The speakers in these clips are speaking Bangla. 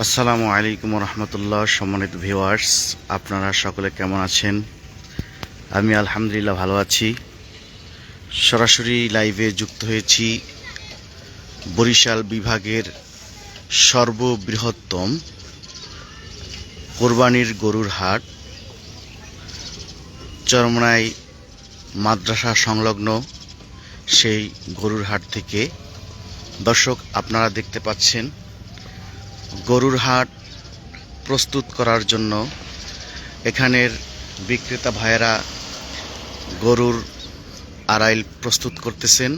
আসসালামু আলাইকুম রহমতুল্লাহ। সম্মানিত ভিউয়ার্স, আপনারা সকলে কেমন আছেন? আমি আলহামদুলিল্লাহ ভালো আছি। সরাসরি লাইভে যুক্ত হয়েছি বরিশাল বিভাগের সর্ববৃহত্তম কোরবানির গরুর হাট চরমনাই মাদ্রাসা সংলগ্ন সেই গরুর হাট থেকে। দর্শক, আপনারা দেখতে পাচ্ছেন গরুর হাট প্রস্তুত করার জন্য এখানের বিক্রেতা ভাইয়েরা গরুর আড়াইল প্রস্তুত করতেছেন।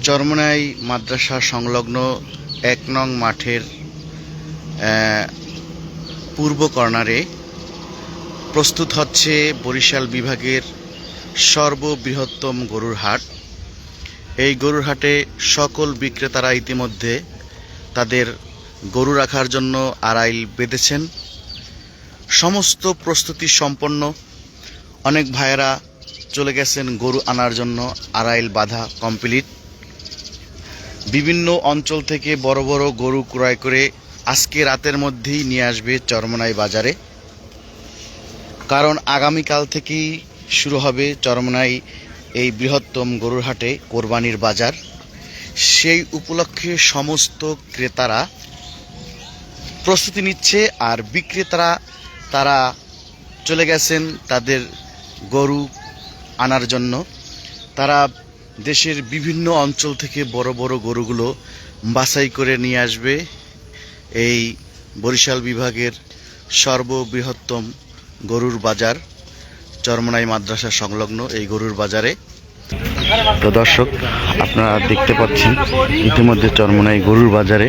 চরমনাই মাদ্রাসা সংলগ্ন ১ নং মাঠের পূর্ব কর্নারে প্রস্তুত হচ্ছে বরিশাল বিভাগের সর্ববৃহত্তম গরুর হাট। এই গরুর হাটে সকল বিক্রেতারা ইতিমধ্যে তাদের গরু রাখার জন্য আড়াইল বেঁধেছেন। সমস্ত প্রস্তুতি সম্পন্ন। অনেক ভাইয়েরা চলে গেছেন গরু আনার জন্য, আড়াইল বাঁধা কমপ্লিট। বিভিন্ন অঞ্চল থেকে বড় বড় গরু ক্রয় করে আজকে রাতের মধ্যেই নিয়ে আসবে চরমনাই বাজারে, কারণ আগামীকাল থেকেই শুরু হবে চরমনাই এই বৃহত্তম গরুর হাটে কোরবানির বাজার। সেই উপলক্ষে সমস্ত ক্রেতারা প্রস্তুতি নিচ্ছে, আর বিক্রেতারা তারা চলে গেছেন তাদের গরু আনার জন্য। তারা দেশের বিভিন্ন অঞ্চল থেকে বড় বড় গরুগুলো বাছাই করে নিয়ে আসবে এই বরিশাল বিভাগের সর্ববৃহত্তম গরুর বাজার চরমনাই মাদ্রাসা সংলগ্ন এই গরুর বাজারে। তো দর্শক, আপনারা দেখতে পাচ্ছেন ইতিমধ্যে চরমনাই গরুর বাজারে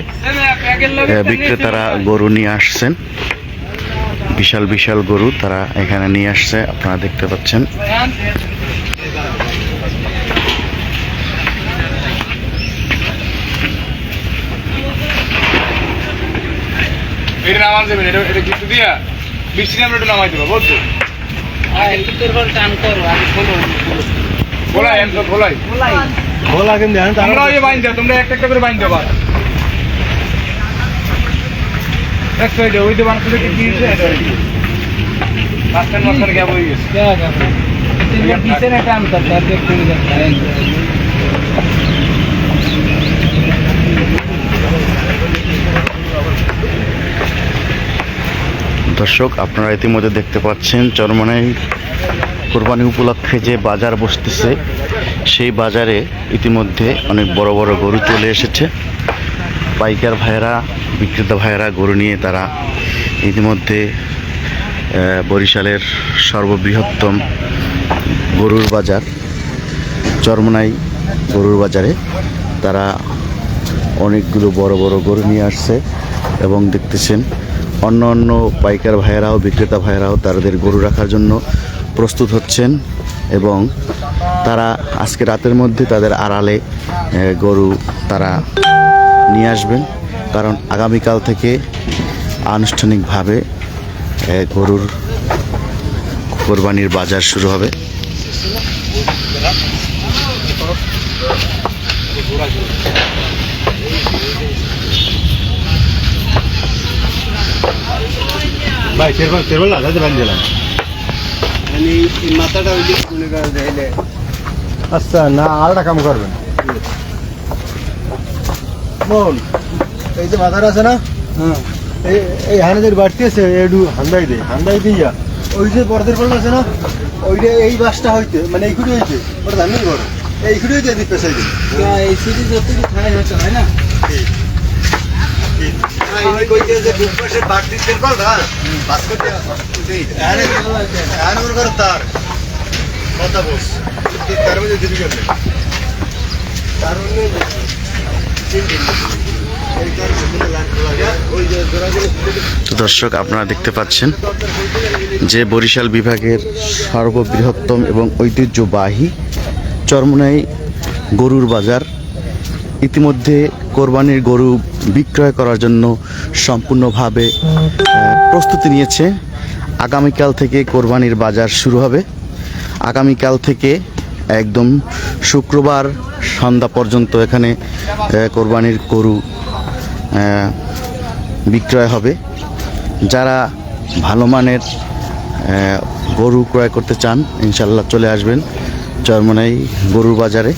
বিক্রেতারা গরু নিয়ে আসছেন। বিশাল বিশাল গরু তারা এখানে নিয়ে আসছে, আপনারা দেখতে পাচ্ছেন। তোমরা একটা একটা করে বাইন দেবা। এক সাইডে ওই দেবান করে কি দিয়েছে মাঝখান মাঝখানে গ্যাপ হয়ে গেছে। পিছনে একটা আনতে দেখতে দর্শক, আপনারা ইতিমধ্যে দেখতে পাচ্ছেন চরমনাই কোরবানি উপলক্ষে যে বাজার বসতেছে, সেই বাজারে ইতিমধ্যে অনেক বড় বড় গরু চলে এসেছে। পাইকার ভাইয়েরা, বিক্রেতা ভাইয়েরা গরু নিয়ে তারা ইতিমধ্যে বরিশালের সর্ববৃহত্তম গরুর বাজার চরমনাই গরুর বাজারে তারা অনেকগুলো বড় বড় গরু নিয়ে আসছে, এবং দেখতেছেন অন্য অন্য পাইকার ভাইয়েরাও, বিক্রেতা ভাইয়েরাও তাদের গরু রাখার জন্য প্রস্তুত হচ্ছেন, এবং তারা আজকে রাতের মধ্যে তাদের আড়ালে গরু তারা নিয়ে আসবেন, কারণ আগামীকাল থেকে আনুষ্ঠানিকভাবে গরুর কোরবানির বাজার শুরু হবে। ভাই তেরবল না দাদা বান্ধিলাম। মাথাটা ওই দিকে মনে করে দেয়। আচ্ছা, না আর একটা কাম করবেন। বোন, এই যে মাথাটা আছে না, এই হানাদের বাড়তি আছে, একটু হান্দাই দিয়া ওই যে বরদের ফল আছে না, ওইটা এই বাসটা হইতে মানে এই খুঁড়ি হইতে ওটা ধানের বড় এই খুঁড়ি হইতে দিতে পেছাই দিন। এই সিটি যতটুকু খাই হচ্ছে হয় না, তার কথা বস তার মধ্যে দিবি কেমন তো দর্শক, আপনারা দেখতে পাচ্ছেন যে বরিশাল বিভাগের সর্ববৃহত্তম এবং ঐতিহ্যবাহী চরমনাই গরুর বাজার ইতিমধ্যে কোরবানির গরু বিক্রয় করার জন্য সম্পূর্ণভাবে প্রস্তুতি নিয়েছে। আগামীকাল থেকে কোরবানির বাজার শুরু হবে। আগামীকাল থেকে একদম শুক্রবার সন্ধ্যা পর্যন্ত এখানে কোরবানির গরু বিক্রয় হবে। যারা ভালো মানের গরু ক্রয় করতে চান ইনশাল্লাহ চলে আসবেন চরমোনাই গরুর বাজারে।